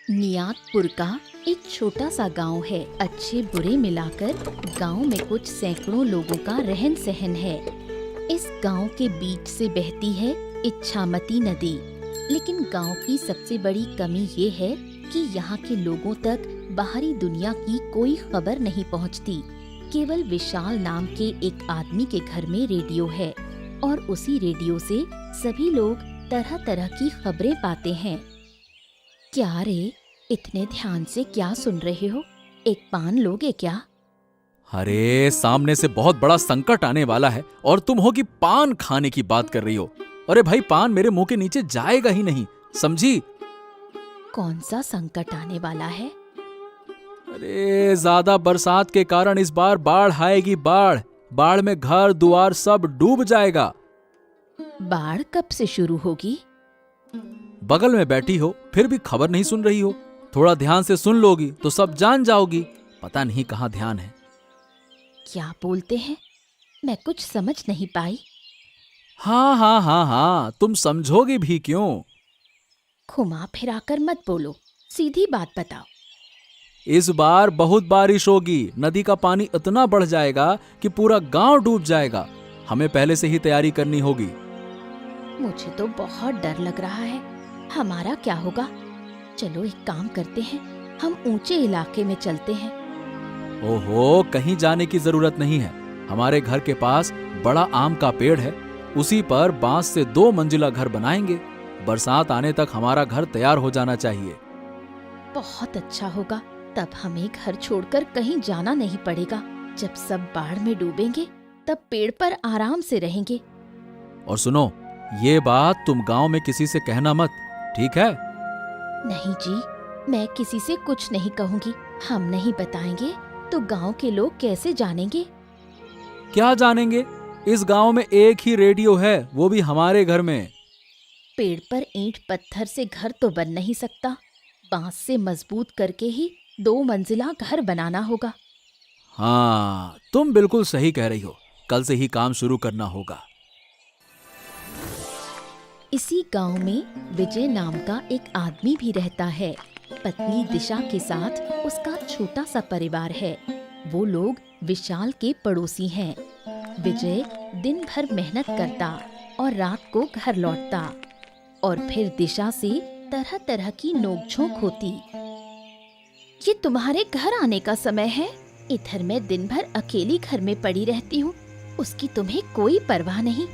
नियातपुर का एक छोटा सा गांव है। अच्छे बुरे मिलाकर गांव में कुछ सैकड़ों लोगों का रहन सहन है। इस गांव के बीच से बहती है इच्छामती नदी। लेकिन गांव की सबसे बड़ी कमी ये है कि यहाँ के लोगों तक बाहरी दुनिया की कोई खबर नहीं पहुँचती। केवल विशाल नाम के एक आदमी के घर में रेडियो है और उसी रेडियो से सभी लोग तरह तरह की खबरें पाते हैं। क्या रे, इतने ध्यान से क्या सुन रहे हो? एक पान लोगे क्या? अरे सामने से बहुत बड़ा संकट आने वाला है और तुम हो कि पान खाने की बात कर रही हो। अरे भाई, पान मेरे मुंह के नीचे जाएगा ही नहीं, समझी? कौन सा संकट आने वाला है? अरे ज्यादा बरसात के कारण इस बार बाढ़ आएगी। बाढ़ में घर दुआर सब डूब जाएगा। बाढ़ कब से शुरू होगी? बगल में बैठी हो फिर भी खबर नहीं सुन रही हो। थोड़ा ध्यान से सुन लोगी तो सब जान जाओगी। पता नहीं कहाँ ध्यान है। क्या बोलते हैं? मैं कुछ समझ नहीं पाई। हाँ, तुम समझोगी भी क्यों? घुमा फिराकर मत बोलो, सीधी बात बताओ। इस बार बहुत बारिश होगी। नदी का पानी इतना बढ़ जाएगा कि पूरा गांव डूब जाएगा। हमें पहले से ही तैयारी करनी होगी। मुझे तो बहुत डर लग रहा है। हमारा क्या होगा? चलो एक काम करते हैं, हम ऊंचे इलाके में चलते हैं। ओहो, कहीं जाने की जरूरत नहीं है। हमारे घर के पास बड़ा आम का पेड़ है। उसी पर बांस से 2 मंजिला घर बनाएंगे। बरसात आने तक हमारा घर तैयार हो जाना चाहिए। बहुत अच्छा होगा। तब हमें घर छोड़कर कहीं जाना नहीं पड़ेगा। जब सब बाढ़ में डूबेंगे तब पेड़ पर आराम से रहेंगे। और सुनो, ये बात तुम गांव में किसी से कहना मत, ठीक है? नहीं जी, मैं किसी से कुछ नहीं कहूँगी। हम नहीं बताएंगे तो गांव के लोग कैसे जानेंगे? क्या जानेंगे? इस गांव में एक ही रेडियो है, वो भी हमारे घर में। पेड़ पर ईंट पत्थर से घर तो बन नहीं सकता। बांस से मजबूत करके ही 2 मंजिला घर बनाना होगा। हाँ, तुम बिल्कुल सही कह रही हो। कल से ही काम शुरू करना होगा। इसी गांव में विजय नाम का एक आदमी भी रहता है। पत्नी दिशा के साथ उसका छोटा सा परिवार है। वो लोग विशाल के पड़ोसी हैं। विजय दिन भर मेहनत करता और रात को घर लौटता और फिर दिशा से तरह तरह की नोकझोंक होती। ये तुम्हारे घर आने का समय है। इधर मैं दिन भर अकेली घर में पड़ी रहती हूँ, उसकी तुम्हें कोई परवाह नहीं।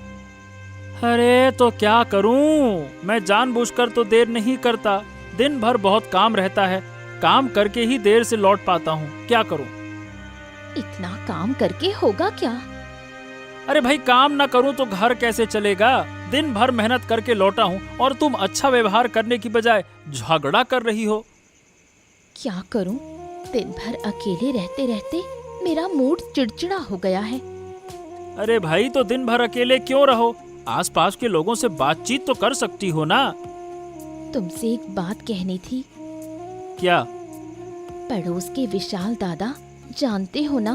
अरे तो क्या करूं? मैं जानबूझकर तो देर नहीं करता। दिन भर बहुत काम रहता है। काम करके ही देर से लौट पाता हूँ। क्या करूं? इतना काम करके होगा क्या? अरे भाई, काम ना करूं तो घर कैसे चलेगा? दिन भर मेहनत करके लौटा हूँ और तुम अच्छा व्यवहार करने की बजाय झगड़ा कर रही हो। क्या करूं? दिन भर अकेले रहते रहते मेरा मूड चिड़चिड़ा हो गया है। अरे भाई, तो दिन भर अकेले क्यों रहो? आसपास के लोगों से बातचीत तो कर सकती हो ना। तुमसे एक बात कहनी थी। क्या? पड़ोस के विशाल दादा, जानते हो ना,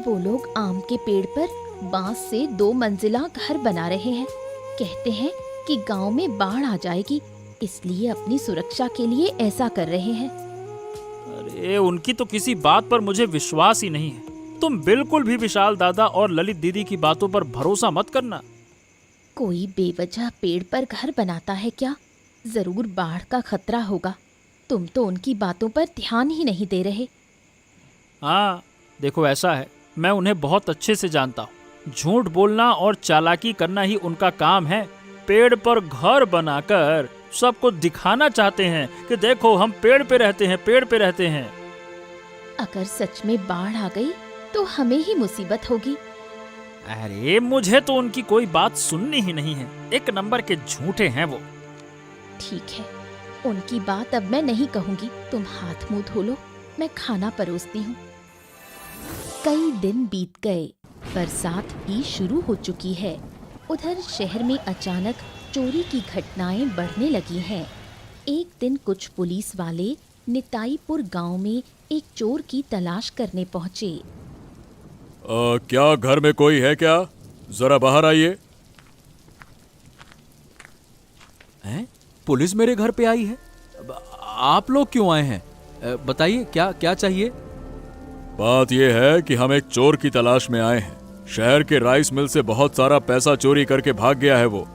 वो लोग आम के पेड़ पर बांस से 2 मंजिला घर बना रहे हैं। कहते हैं कि गांव में बाढ़ आ जाएगी, इसलिए अपनी सुरक्षा के लिए ऐसा कर रहे हैं। अरे उनकी तो किसी बात पर मुझे विश्वास ही नहीं है। तुम बिल्कुल भी विशाल दादा और ललित दीदी की बातों पर भरोसा मत करना। कोई बेवजह पेड़ पर घर बनाता है क्या? जरूर बाढ़ का खतरा होगा। तुम तो उनकी बातों पर ध्यान ही नहीं दे रहे। हाँ, देखो ऐसा है, मैं उन्हें बहुत अच्छे से जानता हूँ। झूठ बोलना और चालाकी करना ही उनका काम है। पेड़ पर घर बनाकर सबको दिखाना चाहते हैं कि देखो, हम पेड़ पे रहते हैं। अगर सच में बाढ़ आ गई तो हमें ही मुसीबत होगी। अरे मुझे तो उनकी कोई बात सुननी ही नहीं है। एक नंबर के झूठे हैं वो। ठीक है, उनकी बात अब मैं नहीं कहूँगी। तुम हाथ मुंह धो लो, मैं खाना परोसती हूँ। कई दिन बीत गए। बरसात भी शुरू हो चुकी है। उधर शहर में अचानक चोरी की घटनाएं बढ़ने लगी हैं। एक दिन कुछ पुलिस वाले निताईपुर गांव में एक चोर की तलाश करने पहुंचे। क्या घर में कोई है क्या? जरा बाहर आइए। पुलिस मेरे घर पे आई है? आप लोग क्यों आए हैं? बताइए क्या क्या चाहिए? बात यह है कि हम एक चोर की तलाश में आए हैं। शहर के राइस मिल से बहुत सारा पैसा चोरी करके भाग गया है वो।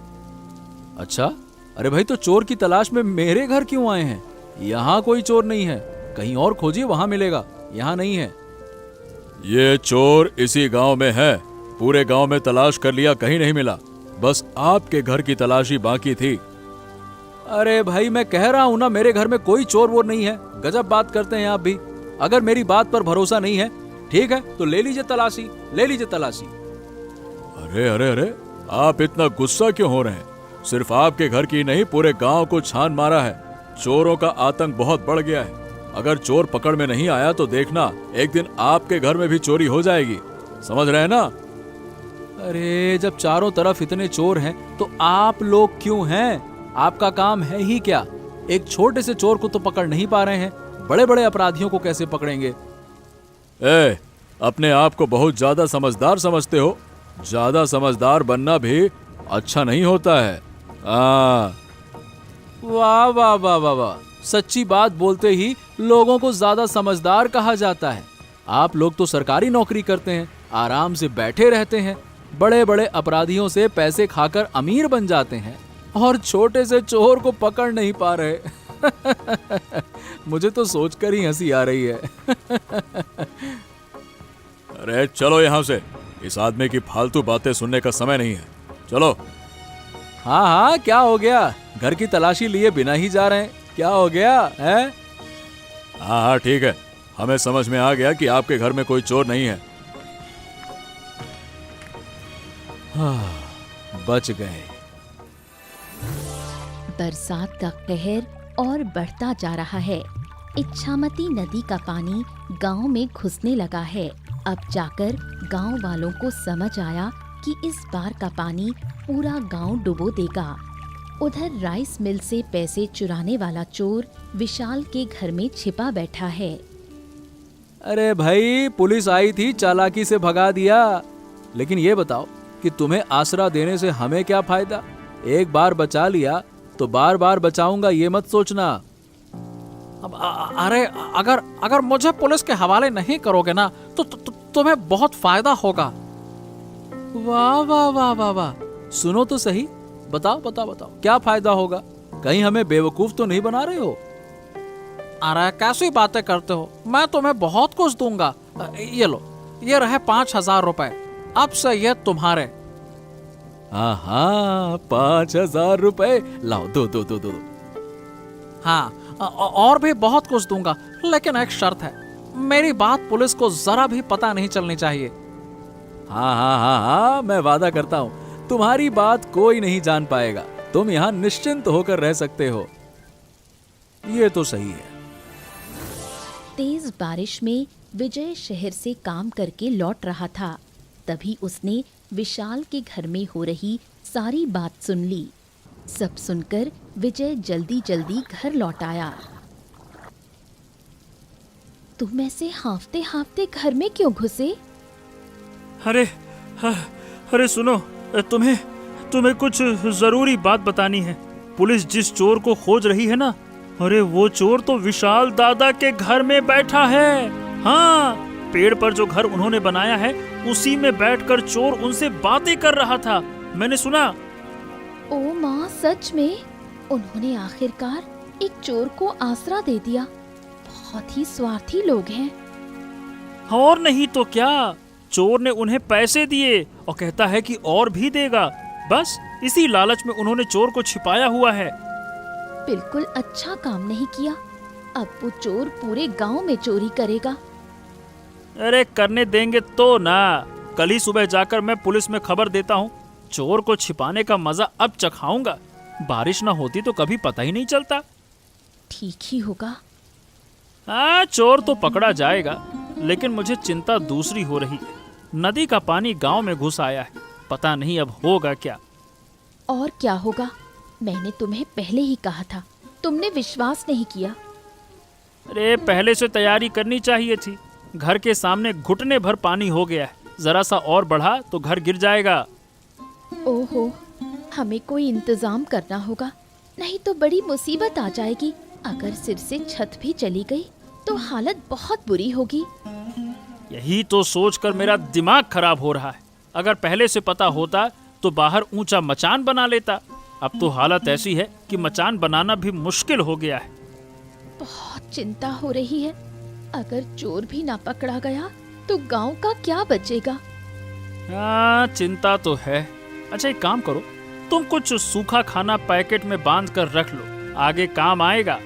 अच्छा, अरे भाई तो चोर की तलाश में मेरे घर क्यों आए हैं? यहाँ कोई चोर नहीं है, कहीं और खोजिए, वहां मिलेगा, यहाँ नहीं है। ये चोर इसी गांव में है। पूरे गांव में तलाश कर लिया, कहीं नहीं मिला। बस आपके घर की तलाशी बाकी थी। अरे भाई मैं कह रहा हूं ना, मेरे घर में कोई चोर वोर नहीं है। गजब बात करते हैं आप भी। अगर मेरी बात पर भरोसा नहीं है, ठीक है तो ले लीजिए तलाशी, ले लीजिए तलाशी। अरे अरे अरे, आप इतना गुस्सा क्यों हो रहे हैं? सिर्फ आपके घर की नहीं, पूरे गांव को छान मारा है। चोरों का आतंक बहुत बढ़ गया है। अगर चोर पकड़ में नहीं आया तो देखना, एक दिन आपके घर में भी चोरी हो जाएगी। समझ रहे हैं ना? अरे जब चारों तरफ इतने चोर हैं तो आप लोग क्यों हैं? आपका काम है ही क्या? एक छोटे से चोर को तो पकड़ नहीं पा रहे हैं, बड़े बड़े अपराधियों को कैसे पकड़ेंगे? अपने आप को बहुत ज्यादा समझदार समझते हो। ज्यादा समझदार बनना भी अच्छा नहीं होता है। वाह वाह वाह वाह वाह, सच्ची बात बोलते ही लोगों को ज्यादा समझदार कहा जाता है। आप लोग तो सरकारी नौकरी करते हैं, आराम से बैठे रहते हैं, बड़े बड़े अपराधियों से पैसे खाकर अमीर बन जाते हैं, और छोटे से चोर को पकड़ नहीं पा रहे। मुझे तो सोचकर ही हंसी आ रही है। अरे चलो यहाँ से, इस आदमी की फालतू बातें सुनने का समय नहीं है। चलो। हाँ हाँ, क्या हो गया? घर की तलाशी लिए बिना ही जा रहे हैं, क्या हो गया है? हाँ हाँ ठीक है, हमें समझ में आ गया कि आपके घर में कोई चोर नहीं है। बच गए। बरसात का कहर और बढ़ता जा रहा है। इच्छामती नदी का पानी गांव में घुसने लगा है। अब जाकर गांव वालों को समझ आया कि इस बार का पानी पूरा गांव डुबो देगा। उधर राइस मिल से पैसे चुराने वाला चोर विशाल के घर में छिपा बैठा है। अरे भाई, पुलिस आई थी, चालाकी से भगा दिया। लेकिन ये बताओ कि तुम्हें आसरा देने से हमें क्या फायदा? एक बार बचा लिया तो बार बार बचाऊंगा, ये मत सोचना। अरे अगर मुझे पुलिस के हवाले नहीं करोगे ना तो तुम्हें बहुत फायदा होगा। वाह वाह वाह वाह वाह, सुनो तो सही, बताओ बताओ बताओ, क्या फायदा होगा? कहीं हमें बेवकूफ तो नहीं बना रहे हो? अरे कैसी बातें करते हो, मैं तुम्हें बहुत कुछ दूंगा। ये लो, ये रहे 5,000 रुपए, अब से ये तुम्हारे। हाँ, 5,000 रुपए लाओ, दो। हाँ, और भी बहुत कुछ दूंगा, लेकिन एक शर्त है, मेरी बात पुलिस को जरा भी पता नहीं चलनी चाहिए। हाँ हाँ हाँ हाँ, मैं वादा करता हूँ तुम्हारी बात कोई नहीं जान पाएगा। तुम यहाँ निश्चिंत होकर रह सकते हो। ये तो सही है। तेज बारिश में विजय शहर से काम करके लौट रहा था। तभी उसने विशाल के घर में हो रही सारी बात सुन ली। सब सुनकर विजय जल्दी जल्दी घर लौट आया। तुम ऐसे हांफते हांफते घर में क्यों घुसे? अरे सुनो, तुम्हें कुछ जरूरी बात बतानी है। पुलिस जिस चोर को खोज रही है ना, अरे वो चोर तो विशाल दादा के घर में बैठा है। हाँ, पेड़ पर जो घर उन्होंने बनाया है उसी में बैठकर चोर उनसे बातें कर रहा था, मैंने सुना। ओ माँ, सच में? उन्होंने आखिरकार एक चोर को आसरा दे दिया। बहुत ही स्वार्थी लोग हैं। और नहीं तो क्या, चोर ने उन्हें पैसे दिए और कहता है कि और भी देगा। बस इसी लालच में उन्होंने चोर को छिपाया हुआ है। बिल्कुल अच्छा काम नहीं किया। अब वो चोर पूरे गांव में चोरी करेगा। अरे करने देंगे तो ना, कल ही सुबह जाकर मैं पुलिस में खबर देता हूँ। चोर को छिपाने का मजा अब चखाऊंगा। बारिश ना होती तो कभी पता ही नहीं चलता। ठीक ही होगा। हाँ, चोर तो पकड़ा जाएगा, लेकिन मुझे चिंता दूसरी हो रही है। नदी का पानी गांव में घुस आया है, पता नहीं अब होगा क्या। और क्या होगा? मैंने तुम्हें पहले ही कहा था, तुमने विश्वास नहीं किया। अरे पहले से तैयारी करनी चाहिए थी। घर के सामने घुटने भर पानी हो गया है, जरा सा और बढ़ा तो घर गिर जाएगा। ओहो, हमें कोई इंतजाम करना होगा, नहीं तो बड़ी मुसीबत आ जाएगी। अगर सिर से छत भी चली गई तो हालत बहुत बुरी होगी। यही तो सोचकर मेरा दिमाग खराब हो रहा है। अगर पहले से पता होता तो बाहर ऊंचा मचान बना लेता। अब तो हालत ऐसी है कि मचान बनाना भी मुश्किल हो गया है। बहुत चिंता हो रही है। अगर चोर भी ना पकड़ा गया तो गांव का क्या बचेगा। हाँ, चिंता तो है। अच्छा, एक काम करो, तुम कुछ सूखा खाना पैकेट में बांध कर रख लो, आगे काम आएगा।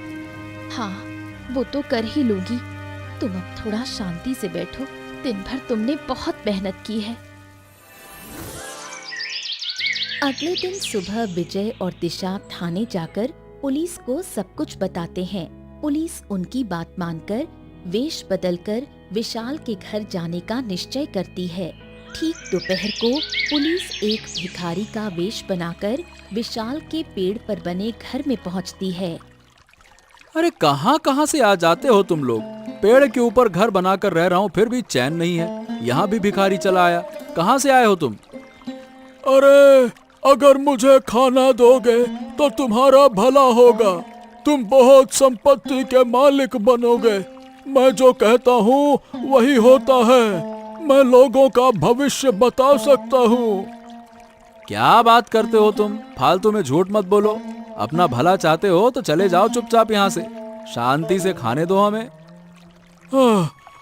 हाँ, वो तो कर ही लूंगी। तुम अब थोड़ा शांति से बैठो। दिन भर तुमने बहुत मेहनत की है। अगले दिन सुबह विजय और दिशा थाने जाकर पुलिस को सब कुछ बताते हैं। पुलिस उनकी बात मानकर वेश बदलकर विशाल के घर जाने का निश्चय करती है। ठीक दोपहर को पुलिस एक भिखारी का वेश बनाकर विशाल के पेड़ पर बने घर में पहुंचती है। अरे कहाँ कहाँ से आ जाते हो तुम लोग? पेड़ के ऊपर घर बनाकर रह रहा हूँ फिर भी चैन नहीं है। यहाँ भी भिखारी चला आया। कहाँ से आए हो तुम? अरे अगर मुझे खाना दोगे तो तुम्हारा भला होगा। तुम बहुत संपत्ति के मालिक बनोगे। मैं जो कहता हूँ वही होता है। मैं लोगों का भविष्य बता सकता हूँ। क्या बात करते हो तुम? फालतू में झूठ मत बोलो। अपना भला चाहते हो तो चले जाओ चुपचाप यहाँ से। शांति से खाने दो हमें।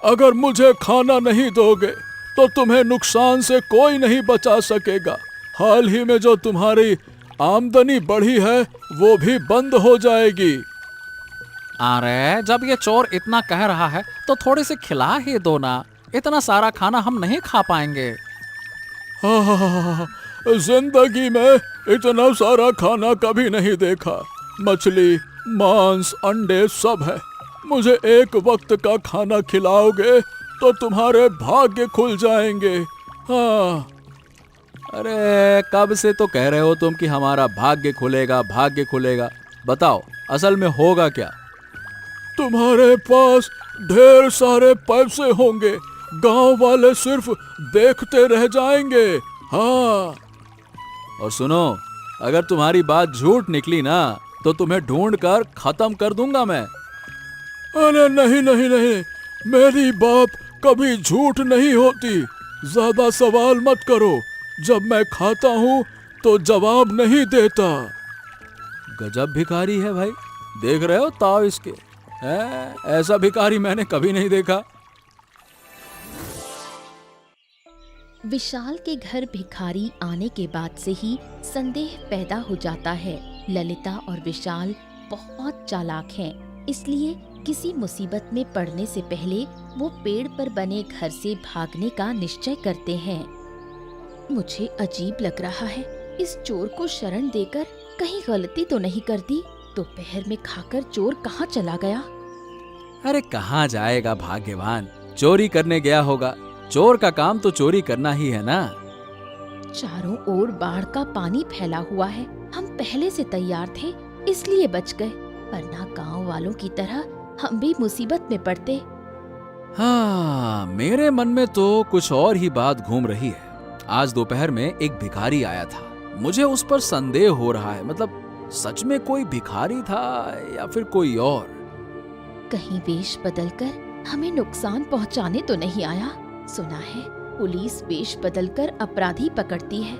अगर मुझे खाना नहीं दोगे तो तुम्हें नुकसान से कोई नहीं बचा सकेगा। हाल ही में जो तुम्हारी आमदनी बढ़ी है वो भी बंद हो जाएगी। अरे जब ये चोर इतना कह रहा है तो थोड़ी सी खिला ही दो ना। इतना सारा खाना हम नहीं खा पाएंगे। जिंदगी में इतना सारा खाना कभी नहीं देखा। मछली, मांस, अंडे सब है। मुझे एक वक्त का खाना खिलाओगे तो तुम्हारे भाग्य खुल जाएंगे। हाँ। अरे कब से तो कह रहे हो तुम कि हमारा भाग्य खुलेगा, भाग्य खुलेगा। बताओ असल में होगा क्या? तुम्हारे पास ढेर सारे पैसे होंगे। गांव वाले सिर्फ देखते रह जाएंगे। हाँ। और सुनो, अगर तुम्हारी बात झूठ निकली ना तो तुम्हें ढूंढ कर खत्म कर दूंगा मैं। अरे नहीं नहीं नहीं, मेरी बात कभी झूठ नहीं होती। ज्यादा सवाल मत करो। जब मैं खाता हूँ तो जवाब नहीं देता। गजब भिखारी है भाई। देख रहे हो ताव इसके? ऐसा भिखारी मैंने कभी नहीं देखा। विशाल के घर भिखारी आने के बाद से ही संदेह पैदा हो जाता है। ललिता और विशाल बहुत चालाक हैं, इसलिए किसी मुसीबत में पड़ने से पहले वो पेड़ पर बने घर से भागने का निश्चय करते हैं। मुझे अजीब लग रहा है, इस चोर को शरण देकर कहीं गलती तो नहीं कर दी। दोपहर में खाकर चोर कहाँ चला गया? अरे कहाँ जाएगा भाग्यवान, चोरी करने गया होगा। चोर का काम तो चोरी करना ही है ना। चारों ओर बाढ़ का पानी फैला हुआ है। हम पहले से तैयार थे इसलिए बच गए, वरना गांव वालों की तरह हम भी मुसीबत में पड़ते। हाँ, मेरे मन में तो कुछ और ही बात घूम रही है। आज दोपहर में एक भिखारी आया था। मुझे उस पर संदेह हो रहा है। मतलब सच में कोई भिखारी था या फिर कोई और? कहीं वेश बदलकर हमें नुकसान पहुंचाने तो नहीं आया? सुना है पुलिस वेश बदलकर अपराधी पकड़ती है।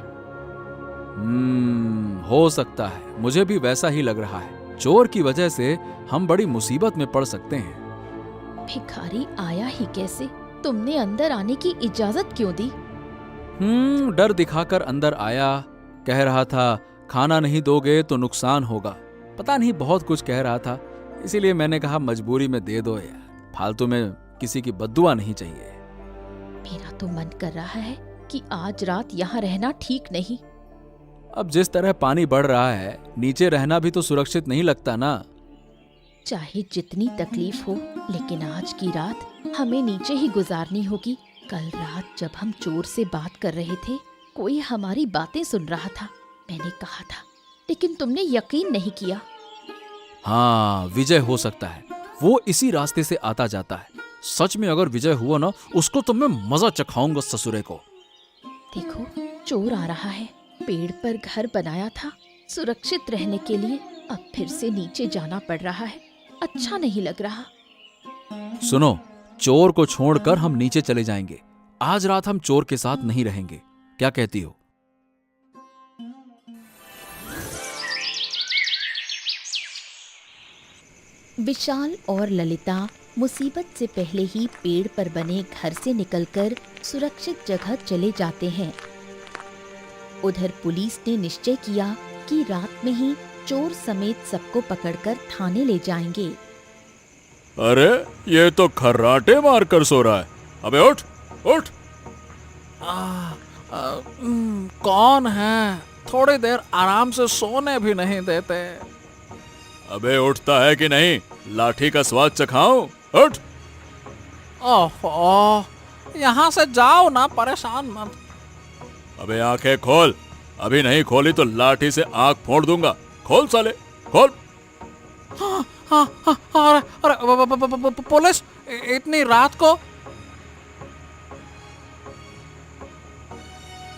हो सकता है। मुझे भी वैसा ही लग रहा है। चोर की वजह से हम बड़ी मुसीबत में पड़ सकते हैं। भिखारी आया ही कैसे? तुमने अंदर आने की इजाजत क्यों दी? डर दिखाकर अंदर आया। कह रहा था खाना नहीं दोगे तो नुकसान होगा। पता नहीं बहुत कुछ कह रहा था, इसीलिए मैंने कहा मजबूरी में दे दो यार। फालतू में किसी की बद्दुआ नहीं चाहिए। मेरा तो मन कर रहा है कि आज रात यहाँ रहना ठीक नहीं। अब जिस तरह पानी बढ़ रहा है, नीचे रहना भी तो सुरक्षित नहीं लगता ना। चाहे जितनी तकलीफ हो, लेकिन आज की रात हमें नीचे ही गुजारनी होगी। कल रात जब हम चोर से बात कर रहे थे, कोई हमारी बातें सुन रहा था। मैंने कहा था, लेकिन तुमने यकीन नहीं किया। हाँ, विजय हो सकता है। वो इसी रास्ते से आता जाता है। सच में अगर विजय हुआ ना, उसको तो मैं मजा चखाऊंगा ससुरे को। देखो, चोर आ रहा है। पेड़ पर घर बनाया था सुरक्षित रहने के लिए, अब फिर से नीचे जाना पड़ रहा है। अच्छा नहीं लग रहा। सुनो, चोर को छोड़कर हम नीचे चले जाएंगे। आज रात हम चोर के साथ नहीं रहेंगे, क्या कहती हो? विशाल और ललिता मुसीबत से पहले ही पेड़ पर बने घर से निकलकर सुरक्षित जगह चले जाते हैं। उधर पुलिस ने निश्चय किया कि रात में ही चोर समेत सबको पकड़कर थाने ले जाएंगे। अरे ये तो खर्राटे मारकर सो रहा है। अबे उठ उठ। कौन है? थोड़ी देर आराम से सोने भी नहीं देते। अबे उठता है कि नहीं? लाठी का स्वाद चखाऊं? उठ। ओहो, यहाँ से जाओ ना, परेशान मत। अबे आंखें खोल। अभी नहीं खोली तो लाठी से आंख फोड़ दूंगा। खोल साले, खोल। हाँ, अरे पुलिस इतनी रात को?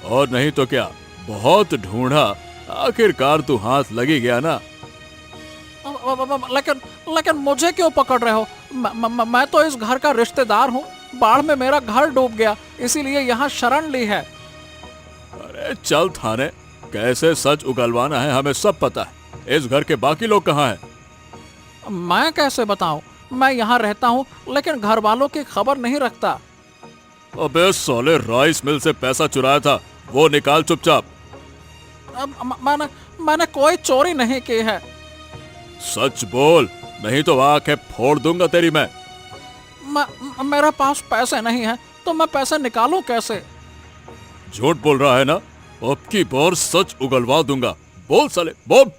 और नहीं तो क्या, बहुत ढूंढा, आखिरकार तू हाथ लगी गया ना। लेकिन मुझे क्यों पकड़ रहे हो? मैं तो इस घर का रिश्तेदार हूँ। बाढ़ में मेरा घर डूब गया, इसीलिए यहाँ शरण ली है। अरे चल थाने, कैसे सच उगलवाना है हमें सब पता है। इस घर के बाकी लोग कहाँ हैं? मैं कैसे बताऊं? मैं यहाँ रहता हूँ लेकिन घर वालों की खबर नहीं रखता। अबे साले, राइस मिल से पैसा चुराया था, वो निकाल चुपचाप। मैंने कोई चोरी नहीं की है। सच बोल, नहीं तो आंखें फोड़ दूंगा तेरी मैं। मेरे पास पैसे नहीं है तो मैं पैसे निकालूं कैसे? झूठ बोल रहा है ना? अब की बार सच उगलवा दूंगा। बोल साले, बोल।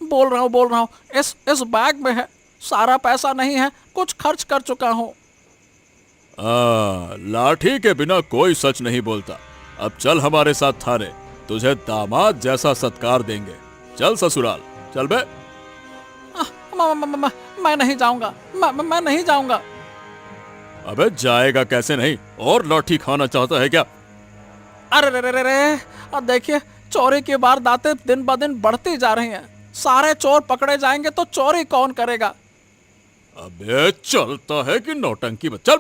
बोल रहा हूँ। इस बैग में है, सारा पैसा नहीं है, कुछ खर्च कर चुका हूँ। लाठी के बिना कोई सच नहीं बोलता। अब चल हमारे साथ थाने, तुझे दामाद जैसा सत्कार देंगे। चल ससुराल, चल बे। मैं नहीं जाऊंगा, मैं नहीं जाऊंगा। अबे जाएगा कैसे नहीं? और लाठी खाना चाहता है क्या? अरे अब देखिए, चोरी की वारदातें दिन ब दिन बढ़ती जा रही हैं। सारे चोर पकड़े जाएंगे तो चोरी कौन करेगा? अबे चलता है कि नौटंकी में? चल।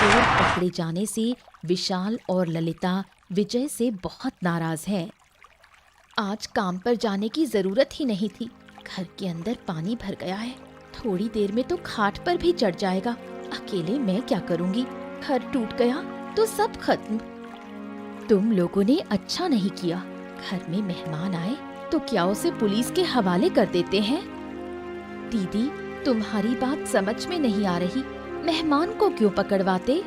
चोर पकड़े जाने से विशाल और ललिता विजय से बहुत नाराज हैं। आज काम पर जाने की जरूरत ही नहीं थी। घर के अंदर पानी भर गया है, थोड़ी देर में तो खाट पर भी चढ़ जाएगा। अकेले मैं क्या करूंगी? घर टूट गया तो सब खत्म। तुम लोगों ने अच्छा नहीं किया। घर में मेहमान आए तो क्या उसे पुलिस के हवाले कर देते हैं? दीदी, तुम्हारी बात समझ में नहीं आ रही। मेहमान को क्यों पकड़वाते?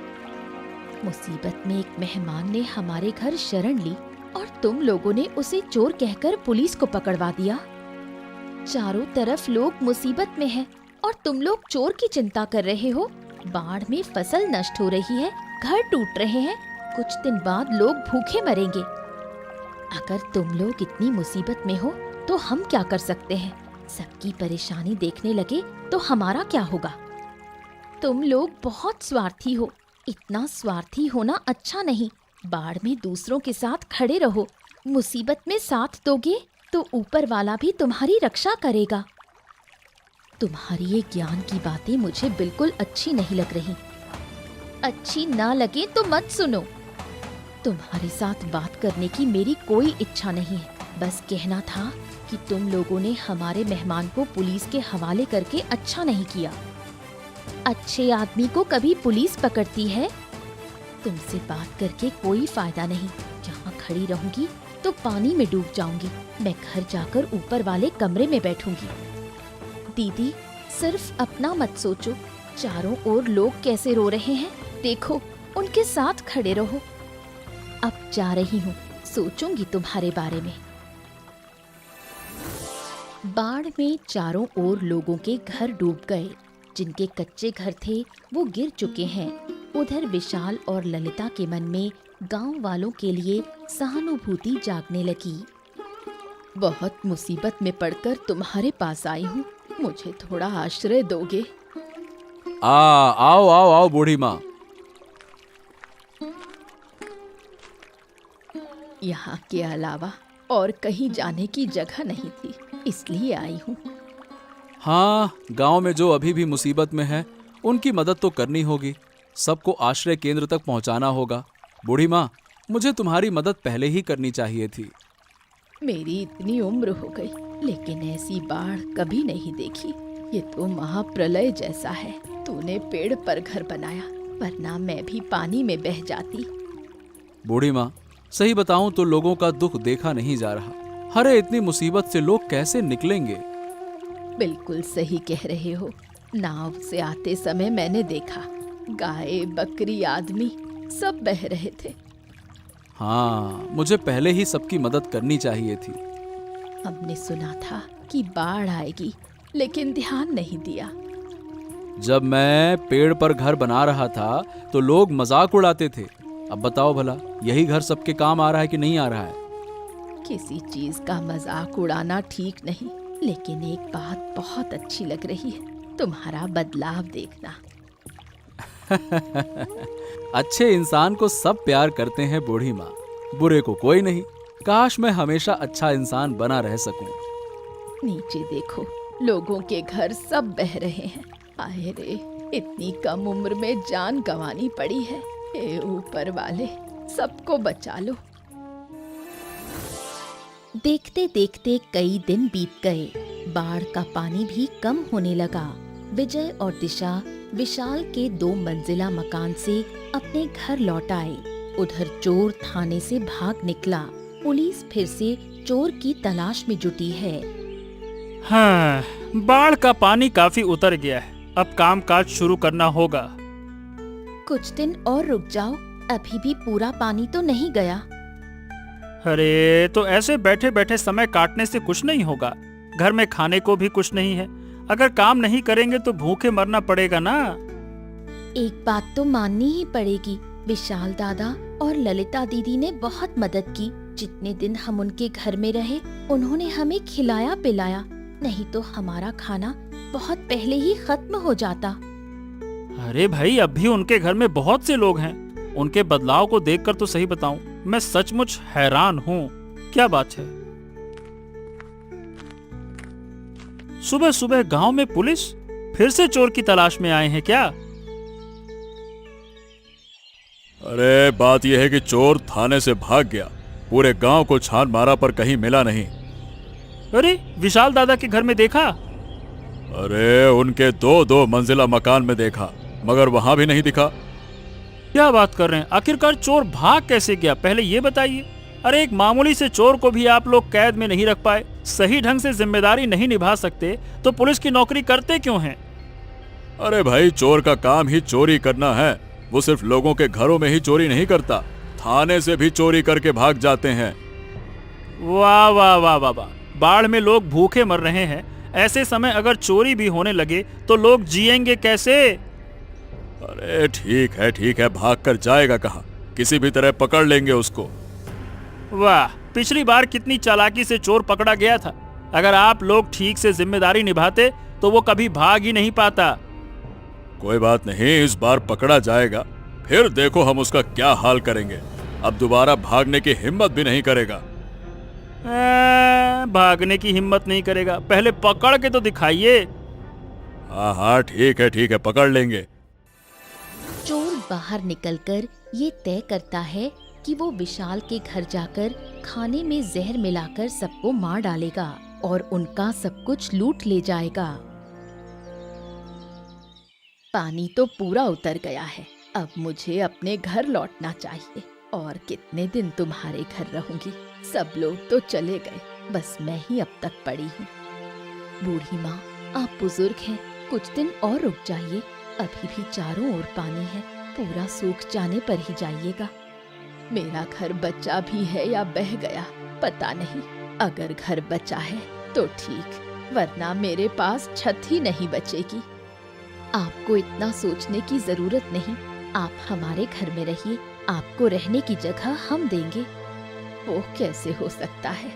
मुसीबत में एक मेहमान ने हमारे घर शरण ली और तुम लोगों ने उसे चोर कहकर पुलिस को पकड़वा दिया। चारों तरफ लोग मुसीबत में हैं और तुम लोग चोर की चिंता कर रहे हो। बाढ़ में फसल नष्ट हो रही है, घर टूट रहे हैं, कुछ दिन बाद लोग भूखे मरेंगे। अगर तुम लोग इतनी मुसीबत में हो तो हम क्या कर सकते हैं? सबकी परेशानी देखने लगे तो हमारा क्या होगा? तुम लोग बहुत स्वार्थी हो। इतना स्वार्थी होना अच्छा नहीं। बाढ़ में दूसरों के साथ खड़े रहो। मुसीबत में साथ दोगे तो ऊपर वाला भी तुम्हारी रक्षा करेगा। तुम्हारी ये ज्ञान की बातें मुझे बिल्कुल अच्छी नहीं लग रही। अच्छी ना लगे तो मत सुनो। तुम्हारे साथ बात करने की मेरी कोई इच्छा नहीं है। बस कहना था कि तुम लोगों ने हमारे मेहमान को पुलिस के हवाले करके अच्छा नहीं किया। अच्छे आदमी को कभी पुलिस पकड़ती है? तुमसे बात करके कोई फायदा नहीं। जहाँ खड़ी रहूंगी तो पानी में डूब जाऊंगी। मैं घर जाकर ऊपर वाले कमरे में बैठूंगी। दीदी, सिर्फ अपना मत सोचो। चारों ओर लोग कैसे रो रहे हैं, देखो, उनके साथ खड़े रहो। अब जा रही हूँ, सोचूंगी तुम्हारे बारे में। बाढ़ में चारों ओर लोगों के घर डूब गए। जिनके कच्चे घर थे वो गिर चुके हैं। उधर विशाल और ललिता के मन में गांव वालों के लिए सहानुभूति जागने लगी। बहुत मुसीबत में पड़कर तुम्हारे पास आई हूँ, मुझे थोड़ा आश्रय दोगे? आओ आओ आओ बूढ़ी माँ। यहाँ के अलावा और कहीं जाने की जगह नहीं थी, इसलिए आई हूँ। हाँ, गांव में जो अभी भी मुसीबत में है उनकी मदद तो करनी होगी। सबको आश्रय केंद्र तक पहुंचाना होगा। बूढ़ी माँ, मुझे तुम्हारी मदद पहले ही करनी चाहिए थी। मेरी इतनी उम्र हो गई, लेकिन ऐसी बाढ़ कभी नहीं देखी। ये तो महाप्रलय जैसा है। तूने पेड़ पर घर बनाया, वरना मैं भी पानी में बह जाती। बूढ़ी माँ, सही बताऊं तो लोगों का दुख देखा नहीं जा रहा। अरे इतनी मुसीबत से लोग कैसे निकलेंगे? बिल्कुल सही कह रहे हो। नाव से आते समय मैंने देखा, गाय, बकरी, आदमी सब बह रहे थे। हाँ, मुझे पहले ही सबकी मदद करनी चाहिए थी। हमने सुना था कि बाढ़ आएगी, लेकिन ध्यान नहीं दिया। जब मैं पेड़ पर घर बना रहा था तो लोग मजाक उड़ाते थे। अब बताओ भला, यही घर सबके काम आ रहा है कि नहीं आ रहा है? किसी चीज का मजाक उड़ाना ठीक नहीं, लेकिन एक बात बहुत अच्छी लग रही है, तुम्हारा बदलाव देखना। अच्छे इंसान को सब प्यार करते हैं बूढ़ी माँ, बुरे को कोई नहीं। काश मैं हमेशा अच्छा इंसान बना रह सकूं। नीचे देखो, लोगों के घर सब बह रहे हैं। आए रे, इतनी कम उम्र में जान गंवानी पड़ी है। हे ऊपर वाले, सबको बचा लो। देखते देखते कई दिन बीत गए। बाढ़ का पानी भी कम होने लगा। विजय और दिशा विशाल के 2 मंजिला मकान से अपने घर लौट आए। उधर चोर थाने से भाग निकला। पुलिस फिर से चोर की तलाश में जुटी है। हाँ, बाढ़ का पानी काफी उतर गया है। अब काम काज शुरू करना होगा। कुछ दिन और रुक जाओ, अभी भी पूरा पानी तो नहीं गया। अरे, तो ऐसे बैठे बैठे समय काटने से कुछ नहीं होगा। घर में खाने को भी कुछ नहीं है। अगर काम नहीं करेंगे तो भूखे मरना पड़ेगा ना। एक बात तो माननी ही पड़ेगी, विशाल दादा और ललिता दीदी ने बहुत मदद की। जितने दिन हम उनके घर में रहे, उन्होंने हमें खिलाया पिलाया, नहीं तो हमारा खाना बहुत पहले ही खत्म हो जाता। अरे भाई, अब भी उनके घर में बहुत से लोग हैं। उनके बदलाव को देखकर तो सही बताऊं, मैं सचमुच हैरान हूँ। क्या बात है, सुबह सुबह गांव में पुलिस फिर से चोर की तलाश में आए हैं क्या? अरे बात यह है कि चोर थाने से भाग गया। पूरे गांव को छान मारा पर कहीं मिला नहीं। अरे, विशाल दादा के घर में देखा? अरे उनके 2 मंजिला मकान में देखा, मगर वहां भी नहीं दिखा। क्या बात कर रहे हैं? आखिरकार चोर भाग कैसे गया, पहले ये बताइए। अरे, एक मामूली से चोर को भी आप लोग कैद में नहीं रख पाए, सही ढंग से जिम्मेदारी नहीं निभा सकते, तो पुलिस की नौकरी करते क्यों हैं? अरे भाई, चोर का काम ही चोरी करना है। वो सिर्फ लोगों के घरों में ही चोरी नहीं करता, थाने से भी चोरी करके भाग जाते हैं। वाह वाह वाह वाह वाह, बाढ़ में लोग भूखे मर रहे हैं, ऐसे समय अगर चोरी भी होने लगे तो लोग जिएंगे कैसे? अरे ठीक है, भाग कर जाएगा कहाँ? किसी भी तरह पकड़ लेंगे उसको। वाह, पिछली बार कितनी चालाकी से चोर पकड़ा गया था। अगर आप लोग ठीक से जिम्मेदारी निभाते तो वो कभी भाग ही नहीं पाता। कोई बात नहीं, इस बार पकड़ा जाएगा। फिर देखो हम उसका क्या हाल करेंगे। अब दोबारा भागने की हिम्मत भी नहीं करेगा। भागने की हिम्मत नहीं करेगा? पहले पकड़ के तो दिखाइए। हाँ, ठीक है, पकड़ लेंगे। चोर बाहर निकलकर ये तय करता है कि वो विशाल के घर जाकर खाने में जहर मिलाकर सबको मार डालेगा और उनका सब कुछ लूट ले जाएगा। पानी तो पूरा उतर गया है, अब मुझे अपने घर लौटना चाहिए। और कितने दिन तुम्हारे घर रहूंगी? सब लोग तो चले गए, बस मैं ही अब तक पड़ी हूँ। बूढ़ी माँ, आप बुजुर्ग हैं, कुछ दिन और रुक जाइए। अभी भी चारों ओर पानी है, पूरा सूख जाने पर ही जाइएगा। मेरा घर बचा भी है या बह गया पता नहीं। अगर घर बचा है तो ठीक, वरना मेरे पास छत ही नहीं बचेगी। आपको इतना सोचने की जरूरत नहीं, आप हमारे घर में रहिए, आपको रहने की जगह हम देंगे। वो कैसे हो सकता है?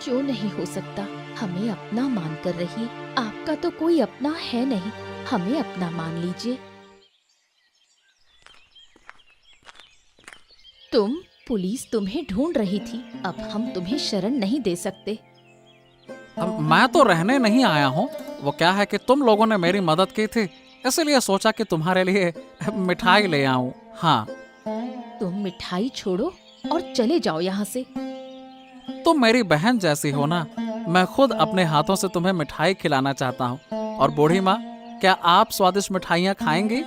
क्यों नहीं हो सकता? हमें अपना मान कर रहिए, आपका तो कोई अपना है नहीं, हमें अपना मान लीजिए। पुलिस तुम्हें ढूंढ रही थी। अब हम तुम्हें शरण नहीं दे सकते। मैं तो रहने नहीं आया हूँ। वो क्या है कि तुम लोगों ने मेरी मदद की थी, इसलिए सोचा कि तुम्हारे लिए मिठाई ले आऊं। हाँ, तुम मिठाई छोड़ो और चले जाओ यहाँ से। तुम मेरी बहन जैसी हो ना। मैं खुद अपने हाथों से तुम्हें मिठाई खिलाना चाहता हूँ। और बूढ़ी माँ, क्या आप स्वादिष्ट मिठाइयाँ खाएंगी?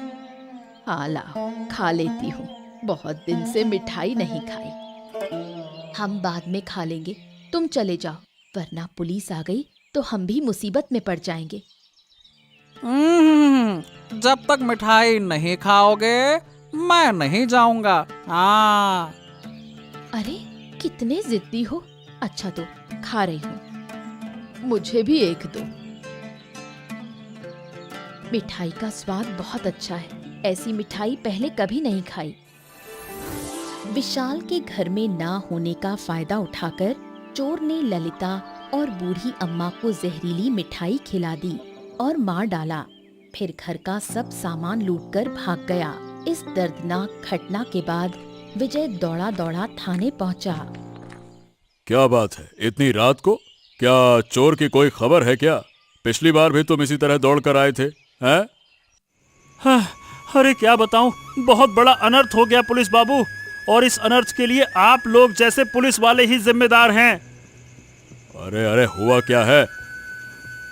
हाँ लाओ, खा लेती हूँ। बहुत दिन से मिठाई नहीं खाई। हम बाद में खा लेंगे, तुम चले जाओ, वरना पुलिस आ गई तो हम भी मुसीबत में पड़ जाएंगे। जब तक मिठाई नहीं खाओगे मैं नहीं जाऊंगा। हाँ। अरे कितने जिद्दी हो। अच्छा तो खा रही हूँ, मुझे भी एक दो। मिठाई का स्वाद बहुत अच्छा है। ऐसी मिठाई पहले कभी नहीं खाई। विशाल के घर में ना होने का फायदा उठाकर चोर ने ललिता और बूढ़ी अम्मा को जहरीली मिठाई खिला दी और मार डाला। फिर घर का सब सामान लूटकर भाग गया। इस दर्दनाक घटना के बाद विजय दौड़ा दौड़ा थाने पहुंचा। क्या बात है, इतनी रात को? क्या चोर की कोई खबर है क्या? पिछली बार भी तुम इसी तरह दौड़ कर आए थे, हैं? हाँ, अरे क्या बताऊं, बहुत बड़ा अनर्थ हो गया पुलिस बाबू, और इस अनर्थ के लिए आप लोग जैसे पुलिस वाले ही जिम्मेदार हैं। अरे अरे, हुआ क्या है?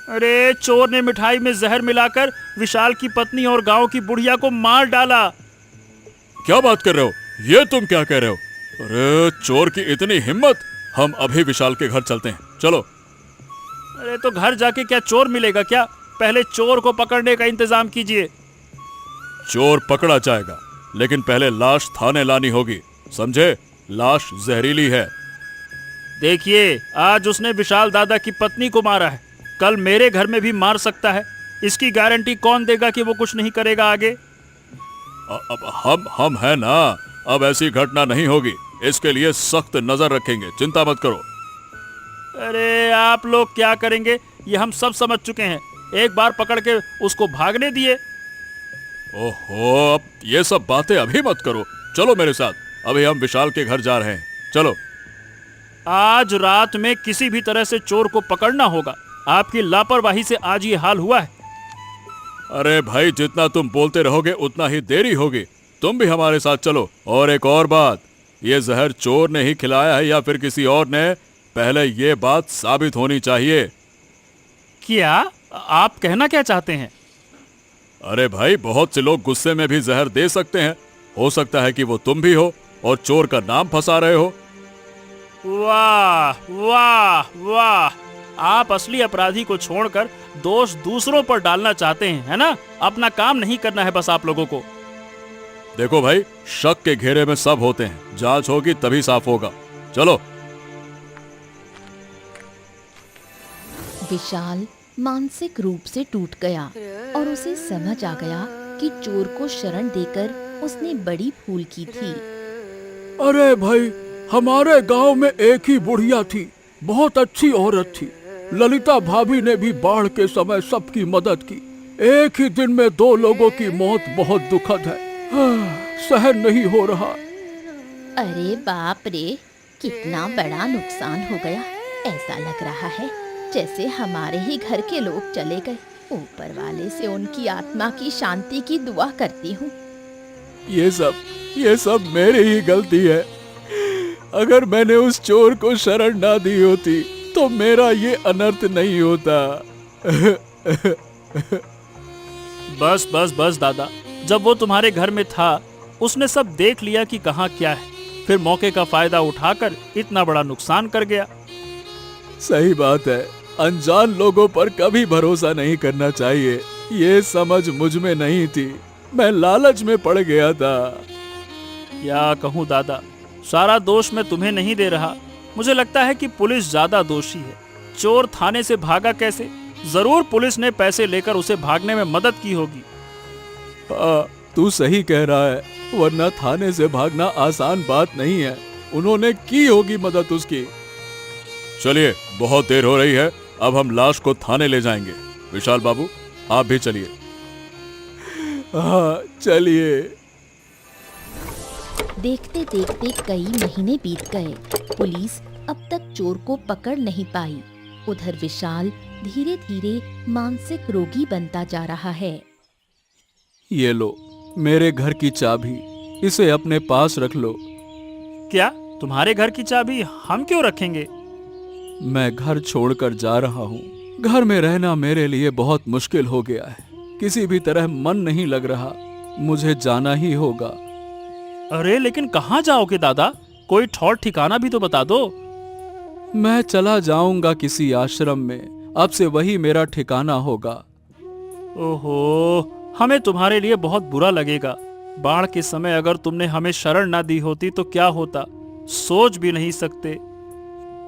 अरे चोर ने मिठाई में जहर मिलाकर विशाल की पत्नी और गांव की बुढ़िया को मार डाला। क्या बात कर रहे हो? ये तुम क्या कह रहे हो? अरे चोर की इतनी हिम्मत! हम अभी विशाल के घर चलते हैं, चलो। अरे तो घर जाके क्या चोर मिलेगा क्या? पहले चोर को पकड़ने का इंतजाम कीजिए। चोर पकड़ा जाएगा, लेकिन पहले लाश थाने लानी होगी, समझे? लाश जहरीली है। देखिए, आज उसने विशाल दादा की पत्नी को मारा है, कल मेरे घर में भी मार सकता है। इसकी गारंटी कौन देगा कि वो कुछ नहीं करेगा आगे? अब हम हैं ना, अब ऐसी घटना नहीं होगी। इसके लिए सख्त नजर रखेंगे, चिंता मत करो। अरे आप लोग क्या करेंगे ये हम सब समझ चुके हैं। एक बार पकड़ के उसको भागने दिए। ओहो, अब ये सब बातें अभी मत करो, चलो मेरे साथ, अभी हम विशाल के घर जा रहे हैं, चलो। आज रात में किसी भी तरह से चोर को पकड़ना होगा। आपकी लापरवाही से आज ये हाल हुआ है। अरे भाई, जितना तुम बोलते रहोगे उतना ही देरी होगी। तुम भी हमारे साथ चलो। और एक और बात, ये जहर चोर ने ही खिलाया है या फिर किसी और ने, पहले ये बात साबित होनी चाहिए। क्या आप कहना क्या चाहते हैं? अरे भाई, बहुत से लोग गुस्से में भी जहर दे सकते हैं। हो सकता है कि वो तुम भी हो और चोर का नाम फंसा रहे हो। वाह वाह वाह, आप असली अपराधी को छोड़कर दोष दूसरों पर डालना चाहते हैं, है ना? अपना काम नहीं करना है बस आप लोगों को। देखो भाई, शक के घेरे में सब होते हैं, जांच होगी तभी साफ होगा, चलो। विशाल मानसिक रूप से टूट गया और उसे समझ आ गया कि चोर को शरण देकर उसने बड़ी भूल की थी। अरे भाई, हमारे गांव में एक ही बुढ़िया थी, बहुत अच्छी औरत थी। ललिता भाभी ने भी बाढ़ के समय सबकी मदद की। एक ही दिन में 2 लोगों की मौत बहुत दुखद है। सहन नहीं हो रहा। अरे बाप रे, कितना बड़ा नुकसान हो गया। ऐसा लग रहा है जैसे हमारे ही घर के लोग चले गए। ऊपर वाले से उनकी आत्मा की शांति की दुआ करती हूँ। ये सब मेरी ही गलती है। अगर मैंने उस चोर को शरण ना दी होती तो मेरा ये अनर्थ नहीं होता। बस बस बस दादा, जब वो तुम्हारे घर में था उसने सब देख लिया कि कहाँ क्या है, फिर मौके का फायदा उठाकर इतना बड़ा नुकसान कर गया। सही बात है, अनजान लोगों पर कभी भरोसा नहीं करना चाहिए। ये समझ मुझ में नहीं थी, मैं लालच में पड़ गया था। क्या कहूँ दादा, सारा दोष मैं तुम्हें नहीं दे रहा। मुझे लगता है कि पुलिस ज्यादा दोषी है। चोर थाने से भागा कैसे? जरूर पुलिस ने पैसे लेकर उसे भागने में मदद की होगी। तू सही कह रहा है, वरना थाने से भागना आसान बात नहीं है। उन्होंने की होगी मदद उसकी। चलिए, बहुत देर हो रही है, अब हम लाश को थाने ले जाएंगे। विशाल बाबू, आप भी चलिए। हाँ चलिए। देखते देखते कई महीने बीत गए। पुलिस अब तक चोर को पकड़ नहीं पाई। उधर विशाल धीरे धीरे मानसिक रोगी बनता जा रहा है। ये लो मेरे घर की चाबी, इसे अपने पास रख लो। क्या तुम्हारे घर की चाबी हम क्यों रखेंगे? मैं घर छोड़कर जा रहा हूँ। घर में रहना मेरे लिए बहुत मुश्किल हो गया है। किसी भी तरह मन नहीं लग रहा। मुझे जाना ही होगा। अरे लेकिन कहाँ जाओगे दादा? कोई ठौर ठिकाना भी तो बता दो। मैं चला जाऊंगा किसी आश्रम में। अब से वही मेरा ठिकाना होगा। ओहो, हमें तुम्हारे लिए बहुत बुरा लगेगा। बाढ़ के समय अगर तुमने हमें शरण ना दी होती तो क्या होता, सोच भी नहीं सकते।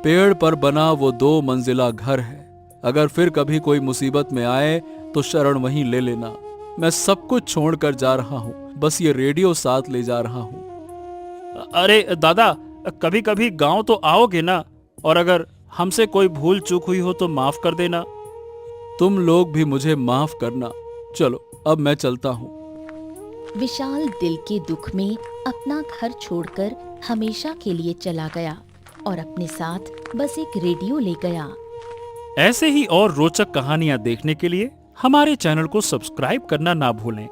पेड़ पर बना वो 2 मंजिला घर है। अगर फिर कभी कोई मुसीबत में आए तो शरण वहीं ले लेना। मैं सब कुछ छोड़कर जा रहा हूँ, बस ये रेडियो साथ ले जा रहा हूँ। अरे दादा, कभी कभी गांव तो आओगे ना, और अगर हमसे कोई भूल चूक हुई हो तो माफ कर देना। तुम लोग भी मुझे माफ करना। चलो अब मैं चलता हूँ। विशाल दिल के दुख में अपना घर छोड़कर हमेशा के लिए चला गया और अपने साथ बस एक रेडियो ले गया। ऐसे ही और रोचक कहानियां देखने के लिए हमारे चैनल को सब्सक्राइब करना ना भूलें।